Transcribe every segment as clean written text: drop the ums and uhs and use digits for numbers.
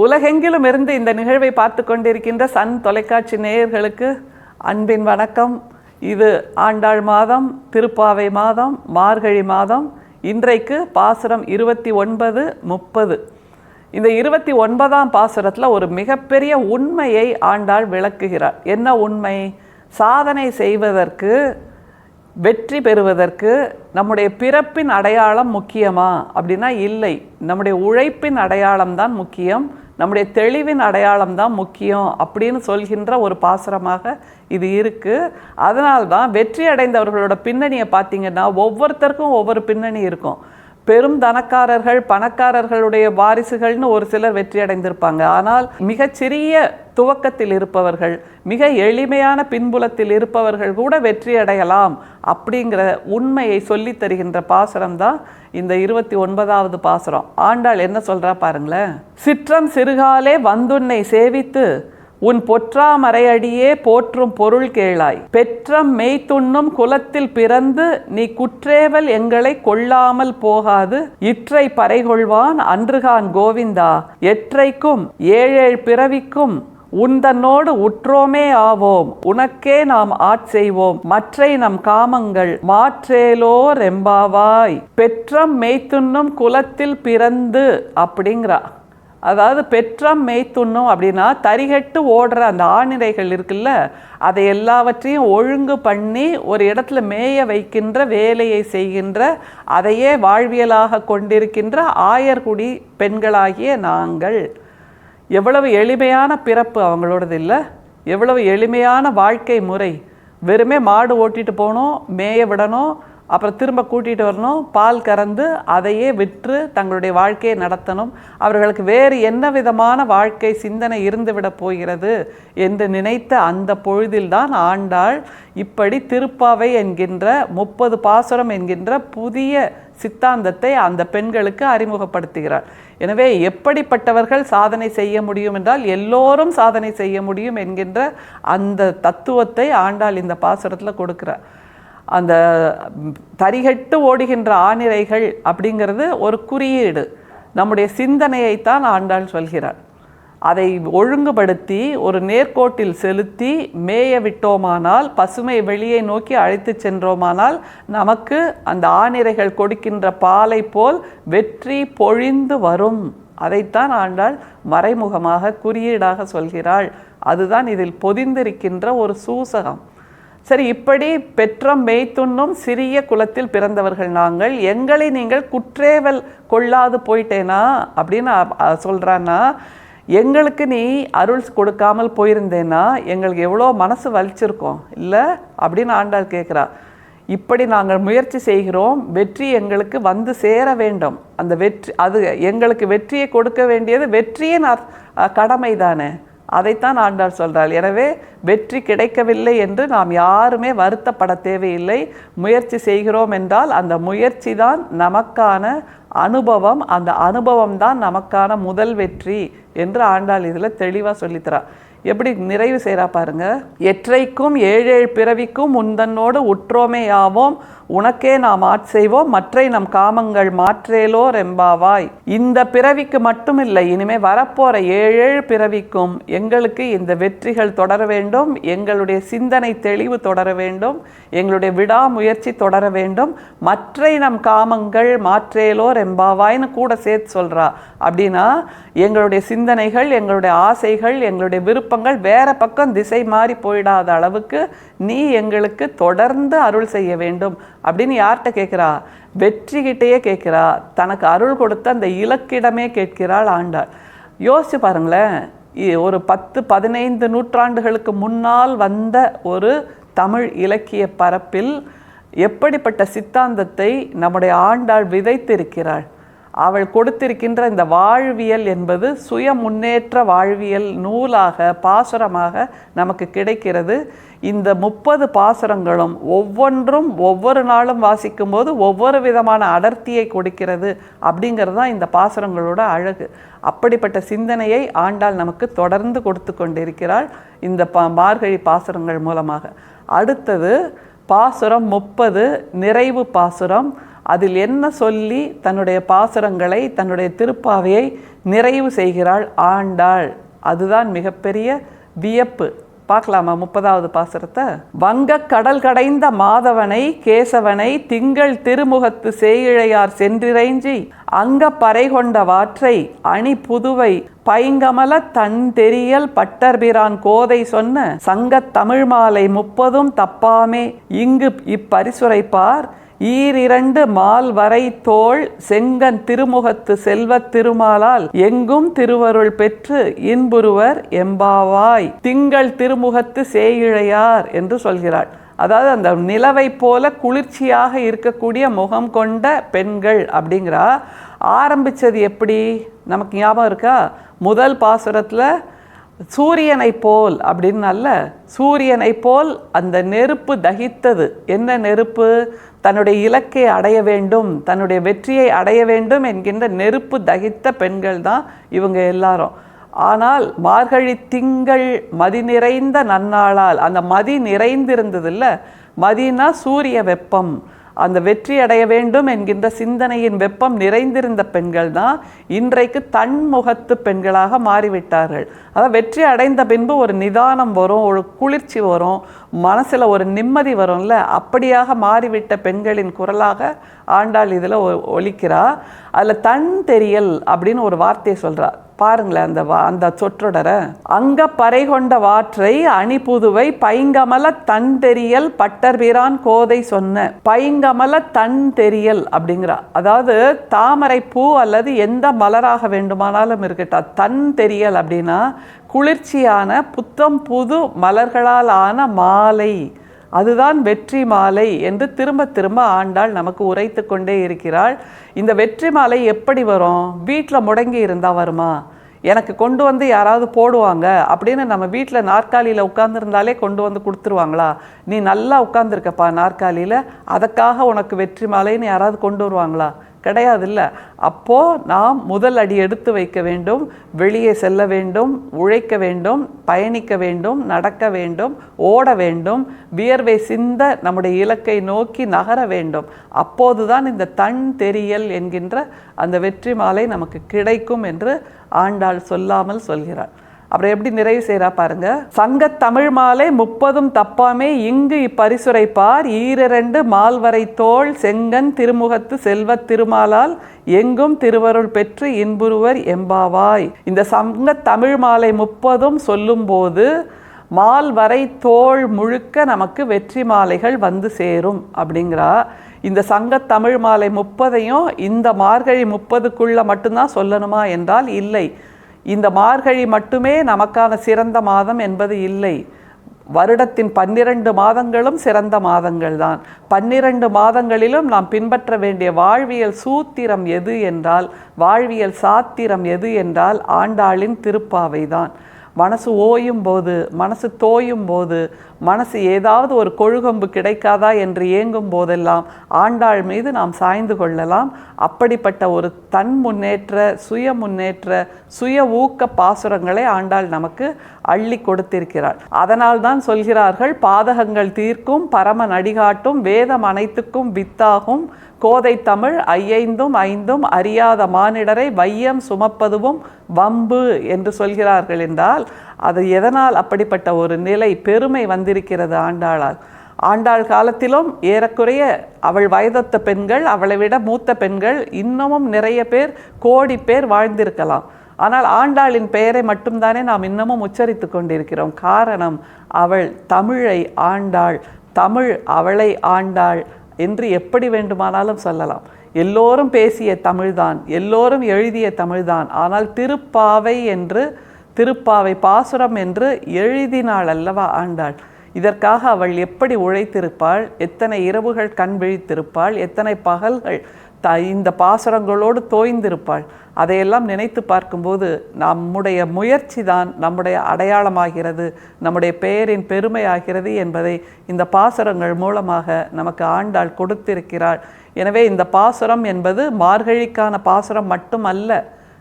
உலகெங்கிலும் இருந்து இந்த நிகழ்வை பார்த்து கொண்டிருக்கின்ற சன் தொலைக்காட்சி நேயர்களுக்கு அன்பின் வணக்கம். இது ஆண்டாள் மாதம், திருப்பாவை மாதம், மார்கழி மாதம். இன்றைக்கு பாசுரம் 29, 30. இந்த 29ஆம் பாசுரத்தில் ஒரு மிகப்பெரிய உண்மையை ஆண்டாள் விளக்குகிறார். என்ன உண்மை? சாதனை செய்வதற்கு, வெற்றி பெறுவதற்கு நம்முடைய பிறப்பின் அடையாளம் முக்கியமா அப்படின்னா இல்லை. நம்முடைய உழைப்பின் அடையாளம்தான் முக்கியம், நம்முடைய தெளிவின் அடையாளம்தான் முக்கியம் அப்படின்னு சொல்கின்ற ஒரு பாசுரமாக இது இருக்குது. அதனால்தான் வெற்றி அடைந்தவர்களோட பின்னணியை பார்த்தீங்கன்னா ஒவ்வொருத்தருக்கும் ஒவ்வொரு பின்னணி இருக்கும். பெரும் தனக்காரர்கள், பணக்காரர்களுடைய வாரிசுகள்னு ஒரு சிலர் வெற்றி அடைந்திருப்பாங்க. ஆனால் மிகச்சிறிய துவக்கத்தில் இருப்பவர்கள், மிக எளிமையான பின்புலத்தில் இருப்பவர்கள் கூட வெற்றி அடையலாம் அப்படிங்கிற உண்மையை சொல்லி தருகின்ற பாசுரம் தான் இந்த 29வது பாசுரம். ஆண்டாள் என்ன சொல்றா பாருங்களேன். சிற்றம் சிறுகாலே வந்துன்னை சேவித்து உன் பொற்றாமரையடியே போற்றும் பொருள் கேளாய். பெற்றம் மெய்த்துண்ணும் குலத்தில் பிறந்து நீ குற்றேவல் எங்களை கொள்ளாமல் போகாது இற்றை பறைகொள்வான் அன்றுகான் கோவிந்தா. எற்றைக்கும் ஏழேழ் பிறவிக்கும் உந்தன்னோடு உற்றோமே ஆவோம், உனக்கே நாம் ஆட்செய்வோம், மற்றை நம் காமங்கள் மாற்றேலோ ரெம்பாவாய். பெற்றம் மெய்த்துண்ணும் குலத்தில் பிறந்து அப்படிங்கிறா. அதாவது பெற்றம் மெய்த்துண்ணும் அப்படின்னா தரிகட்டு ஓடுற அந்த ஆணிரைகள் இருக்குல்ல, அதை எல்லாவற்றையும் ஒழுங்கு பண்ணி ஒரு இடத்துல மேய வைக்கின்ற வேலையை செய்கின்ற, அதையே வாழ்வியலாக கொண்டிருக்கின்ற ஆயர்குடி பெண்களாகிய நாங்கள். எவ்வளவு எளிமையான பிறப்பு அவங்களோடது இல்லை, எவ்வளவு எளிமையான வாழ்க்கை முறை. வெறுமே மாடு ஓட்டிட்டு போகணும், மேய விடணும், அப்புறம் திரும்ப கூட்டிகிட்டு வரணும், பால் கறந்து அதையே விற்று தங்களுடைய வாழ்க்கையை நடத்தணும். அவர்களுக்கு வேறு என்ன விதமான வாழ்க்கை சிந்தனை இருந்துவிட போகிறது என்று நினைத்த அந்த பொழுதில்தான் ஆண்டாள் இப்படி திருப்பாவை என்கின்ற 30 பாசுரம் என்கின்ற புதிய சித்தாந்தத்தை அந்த பெண்களுக்கு அறிமுகப்படுத்துகிறார். எனவே எப்படிப்பட்டவர்கள் சாதனை செய்ய முடியும் என்றால் எல்லோரும் சாதனை செய்ய முடியும் என்கின்ற அந்த தத்துவத்தை ஆண்டாள் இந்த பாசுரத்தில் கொடுக்கிறார். அந்த தரிகட்டு ஓடுகின்ற ஆணிரைகள் அப்படிங்கிறது ஒரு குறியீடு, நம்முடைய சிந்தனையைத்தான் ஆண்டாள் சொல்கிறார். அதை ஒழுங்குபடுத்தி ஒரு நேர்கோட்டில் செலுத்தி மேய விட்டோமானால், பசுமை வெளியை நோக்கி அழைத்து சென்றோமானால் நமக்கு அந்த ஆணிரைகள் கொடுக்கின்ற பாலை போல் வெற்றி பொழிந்து வரும். அதைத்தான் ஆண்டாள் மறைமுகமாக குறியீடாக சொல்கிறாள். அதுதான் இதில் பொதிந்திருக்கின்ற ஒரு சூசகம். சரி, இப்படி பெற்றம் மெய்த்துண்ணும் சிறிய குலத்தில் பிறந்தவர்கள் நாங்கள், எங்களை நீங்கள் குற்றேவல் கொள்ளாது போயிட்டேனா அப்படின்னு சொல்கிறான்னா, எங்களுக்கு நீ அருள் கொடுக்காமல் போயிருந்தேன்னா எங்களுக்கு எவ்வளோ மனசு வலிச்சிருக்கோம் இல்லை அப்படின்னு ஆண்டாள் கேட்குறா. இப்படி நாங்கள் முயற்சி செய்கிறோம், வெற்றி எங்களுக்கு வந்து சேர வேண்டும். அந்த வெற்றி, அது எங்களுக்கு வெற்றியை கொடுக்க வேண்டியது வெற்றியின் கடமை தானே, அதைத்தான் ஆண்டாள் சொல்கிறாள். எனவே வெற்றி கிடைக்கவில்லை என்று நாம் யாருமே வருத்தப்பட தேவையில்லை. முயற்சி செய்கிறோம் என்றால் அந்த முயற்சி தான் நமக்கான அனுபவம், அந்த அனுபவம் தான் நமக்கான முதல் வெற்றி என்று ஆண்டாள் இதில் தெளிவாக சொல்லித்தரா. எப்படி நிறைவு செய்கிறா பாருங்க. எற்றைக்கும் ஏழேழு பிறவிக்கும் உந்தன்னோடு உற்றோமே ஆவோம், உனக்கே நாம் ஆட்செய்வோம், மற்றை நம் காமங்கள் மாற்றேலோ ரெம்பாவாய். இந்த பிறவிக்கு மட்டும் இல்லை, இனிமே வரப்போற ஏழேழு பிறவிக்கும் எங்களுக்கு இந்த வெற்றிகள் தொடர வேண்டும், எங்களுடைய சிந்தனை தெளிவு தொடர வேண்டும், எங்களுடைய விடாமுயற்சி தொடர வேண்டும், மற்றை நம் காமங்கள் மாற்றேலோ ரெம்பாவாய்னு கூட சேர்த்து சொல்றா. அப்படின்னா எங்களுடைய சிந்தனைகள், எங்களுடைய ஆசைகள், எங்களுடைய விருப்பங்கள் வேற பக்கம் திசை மாறி போயிடாத அளவுக்கு நீ எங்களுக்கு தொடர்ந்து அருள் செய்ய வேண்டும் அப்படின்னு யார்கிட்ட கேட்கிறா? வெற்றிகிட்டையே கேட்கிறா. தனக்கு அருள் கொடுத்த அந்த இலக்கிடமே கேட்கிறாள் ஆண்டாள். யோசிச்சு பாருங்களேன், ஒரு 10-15 நூற்றாண்டுகளுக்கு முன்னால் வந்த ஒரு தமிழ் இலக்கிய பரப்பில் எப்படிப்பட்ட சித்தாந்தத்தை நம்முடைய ஆண்டாள் விதைத்திருக்கிறாள். அவள் கொடுத்திருக்கின்ற இந்த வாழ்வியல் என்பது சுய முன்னேற்ற வாழ்வியல் நூலாக, பாசுரமாக நமக்கு கிடைக்கிறது. இந்த 30 பாசுரங்களும் ஒவ்வொன்றும் ஒவ்வொரு நாளும் வாசிக்கும் போது ஒவ்வொரு விதமான அடர்த்தியை கொடுக்கிறது. அப்படிங்கிறது தான் இந்த பாசுரங்களோட அழகு. அப்படிப்பட்ட சிந்தனையை ஆண்டாள் நமக்கு தொடர்ந்து கொடுத்து கொண்டிருக்கிறாள் இந்த மார்கழி பாசுரங்கள் மூலமாக. அடுத்தது பாசுரம் 30 நிறைவு பாசுரம். அதில் என்ன சொல்லி தன்னுடைய பாசுரங்களை, தன்னுடைய திருப்பாவையை நிறைவு செய்கிறாள் ஆண்டாள். அதுதான் மிகப்பெரிய வியப்பு. பார்க்கலாமா 30வது பாசுரத்தை? வங்கக் கடல் கடைந்த மாதவனை கேசவனை திங்கள் திருமுகத்து சேயிழையார் சென்றிறைஞ்சி அங்க பறை கொண்ட வாற்றை அணி புதுவை பைங்கமல தன் தெரியல் பட்டர்பிரான் கோதை சொன்ன சங்கத் தமிழ் மாலை 30ம் தப்பாமே இங்கு இப்பரிசுரைப்பார் ஈரிரண்டு மால் வரை தோள் செங்கன் திருமுகத்து செல்வத் திருமாலால் எங்கும் திருவருள் பெற்று இன்புருவர் எம்பாவாய். திங்கள் திருமுகத்து சேயிழையார் என்று சொல்கிறாள். அதாவது அந்த நிலவை போல குளிர்ச்சியாக இருக்கக்கூடிய முகம் கொண்ட பெண்கள் அப்படிங்கிறா. ஆரம்பித்தது எப்படி நமக்கு ஞாபகம் இருக்கா? முதல் பாசுரத்தில் சூரியனை போல் அப்படின்னு அல்ல, சூரியனை போல் அந்த நெருப்பு தகித்தது. என்ன நெருப்பு? தன்னுடைய இலக்கை அடைய வேண்டும், தன்னுடைய வெற்றியை அடைய வேண்டும் என்கின்ற நெருப்பு தகித்த பெண்கள் தான் இவங்க எல்லாரும். ஆனால் மார்கழி திங்கள் மதி நிறைந்த நன்னாளால், அந்த மதி நிறைந்திருந்தது இல்லை, மதினா சூரிய வெப்பம், அந்த வெற்றி அடைய வேண்டும் என்கின்ற சிந்தனையின் வெப்பம் நிறைந்திருந்த பெண்கள் தான் இன்றைக்கு தன்முகத்து பெண்களாக மாறிவிட்டார்கள். அதாவது வெற்றி அடைந்த பின்பு ஒரு நிதானம் வரும், ஒரு குளிர்ச்சி வரும், மனசில் ஒரு நிம்மதி வரும்ல, அப்படியாக மாறிவிட்ட பெண்களின் குரலாக ஆண்டாள் இதில் ஒலிக்கிறா. அதில் தன் தெரியல் அப்படின்னு ஒரு வார்த்தையை சொல்கிறா. பாருங்களேன் அந்த சொற்றொடரை. அங்க பறை கொண்ட வாற்றை அணி புதுவை பைங்கமல தன் தெரியல் பட்டர்பிரான் கோதை சொன்ன. பைங்கமல தன் தெரியல் அப்படிங்கிறா. அதாவது தாமரை பூ அல்லது எந்த மலராக வேண்டுமானாலும் இருக்கட்டும், தன் தெரியல் அப்படின்னா குளிர்ச்சியான புத்தம் புது மலர்களால் ஆன மாலை, அதுதான் வெற்றி மாலை என்று திரும்ப திரும்ப ஆண்டாள் நமக்கு உரைத்து கொண்டே இருக்கிறாள். இந்த வெற்றி மாலை எப்படி வரும்? வீட்டில் முடங்கி இருந்தால் வருமா? எனக்கு கொண்டு வந்து யாராவது போடுவாங்க அப்படின்னு நம்ம வீட்டில் நாற்காலியில் உட்காந்துருந்தாலே கொண்டு வந்து கொடுத்துருவாங்களா? நீ நல்லா உட்காந்துருக்கப்பா நாற்காலியில், அதுக்காக உனக்கு வெற்றி மாலைன்னு யாராவது கொண்டு வருவாங்களா? கிடையாது. இல்லை. அப்போது நாம் முதல் அடி எடுத்து வைக்க வேண்டும், வெளியே செல்ல வேண்டும், உழைக்க வேண்டும், பயணிக்க வேண்டும், நடக்க வேண்டும், ஓட வேண்டும், வியர்வை சிந்த நம்முடைய இலக்கை நோக்கி நகர வேண்டும். அப்போதுதான் இந்த தன் தெரியல் என்கின்ற அந்த வெற்றி மாலை நமக்கு கிடைக்கும் என்று ஆண்டாள் சொல்லாமல் சொல்கிறாள். அப்புறம் எப்படி நிறைவு செய்கிறா பாருங்க. சங்கத் தமிழ் மாலை 30ம் தப்பாமே இங்கு இப்பரிசுரைப்பார் ஈரிரண்டு மால்வரை தோள் செங்கன் திருமுகத்து செல்வத் திருமாலால் எங்கும் திருவருள் பெற்று இன்புருவர் எம்பாவாய். இந்த சங்கத் தமிழ் மாலை 30ம் சொல்லும்போது மால் வரை தோள் முழுக்க நமக்கு வெற்றி மாலைகள் வந்து சேரும் அப்படிங்கிறா. இந்த சங்கத் தமிழ் மாலை 30ஐயும் இந்த மார்கழி 30க்குள்ள மட்டும்தான் சொல்லணுமா என்றால் இல்லை. இந்த மார்கழி மட்டுமே நமக்கான சிறந்த மாதம் என்பது இல்லை. வருடத்தின் 12 மாதங்களும் சிறந்த மாதங்கள் தான். 12 மாதங்களிலும் நாம் பின்பற்ற வேண்டிய வாழ்வியல் சூத்திரம் எது என்றால், வாழ்வியல் சாத்திரம் எது என்றால் ஆண்டாளின் திருப்பாவை தான். மனசு ஓயும் போது, மனசு தோயும் போது, மனசு ஏதாவது ஒரு கொழுகொம்பு கிடைக்காதா என்று ஏங்கும் போதெல்லாம் ஆண்டாள் மீது நாம் சாய்ந்து கொள்ளலாம். அப்படிப்பட்ட ஒரு தன் முன்னேற்ற, சுய முன்னேற்ற, சுய ஊக்க பாசுரங்களை ஆண்டாள் நமக்கு அள்ளி கொடுத்திருக்கிறாள். அதனால் தான் சொல்கிறார்கள், பாதகங்கள் தீர்க்கும் பரம நடிகாட்டும் வேதம் அனைத்துக்கும் வித்தாகும் கோதை தமிழ் ஐயைந்தும் ஐந்தும் அறியாத மானிடரை வையம் சுமப்பதுவும் வம்பு என்று சொல்கிறார்கள். என்றால் அது எதனால் அப்படிப்பட்ட ஒரு நிலை, பெருமை வந்திருக்கிறது ஆண்டாளால்? ஆண்டாள் காலத்திலும் ஏறக்குறைய அவள் வயதொத்த பெண்கள், அவளை விட மூத்த பெண்கள் இன்னமும் நிறைய பேர், கோடி பேர் வாழ்ந்திருக்கலாம். ஆனால் ஆண்டாளின் பெயரை மட்டும்தானே நாம் இன்னமும் உச்சரித்து கொண்டிருக்கிறோம். காரணம், அவள் தமிழை ஆண்டாள், தமிழ் அவளை ஆண்டாள் என்று எப்படி வேண்டுமானாலும் சொல்லலாம். எல்லோரும் பேசிய தமிழ்தான், எல்லோரும் எழுதிய தமிழ்தான். ஆனால் திருப்பாவை என்று, திருப்பாவை பாசுரம் என்று எழுதினாள் அல்லவா ஆண்டாள். இதற்காக அவள் எப்படி உழைத்திருப்பாள், எத்தனை இரவுகள் கண் விழித்திருப்பாள், எத்தனை பகல்கள் இந்த பாசுரங்களோடு தோய்ந்திருப்பாள். அதையெல்லாம் நினைத்து பார்க்கும்போது நம்முடைய முயற்சி தான் நம்முடைய அடையாளமாகிறது, நம்முடைய பெயரின் பெருமையாகிறது என்பதை இந்த பாசுரங்கள் மூலமாக நமக்கு ஆண்டாள் கொடுத்திருக்கிறாள். எனவே இந்த பாசுரம் என்பது மார்கழிக்கான பாசுரம் மட்டுமல்ல,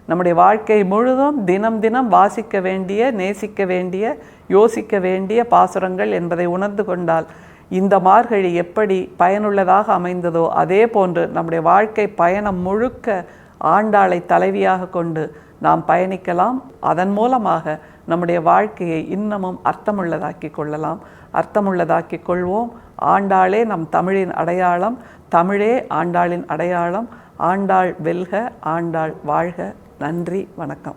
நம்முடைய வாழ்க்கை முழுதும் தினம் தினம் வாசிக்க வேண்டிய, நேசிக்க வேண்டிய, யோசிக்க வேண்டிய பாசுரங்கள் என்பதை உணர்ந்து கொண்டால் இந்த மார்கழி எப்படி பயனுள்ளதாக அமைந்ததோ அதே போன்று நம்முடைய வாழ்க்கை பயணம் முழுக்க ஆண்டாளை தலைவியாக கொண்டு நாம் பயணிக்கலாம். அதன் மூலமாக நம்முடைய வாழ்க்கையை இன்னமும் அர்த்தமுள்ளதாக்கி கொள்ளலாம். அர்த்தமுள்ளதாக்கி கொள்வோம். ஆண்டாளே நம் தமிழின் அடையாளம், தமிழே ஆண்டாளின் அடையாளம். ஆண்டாள் வெல்க, ஆண்டாள் வாழ்க. நன்றி, வணக்கம்.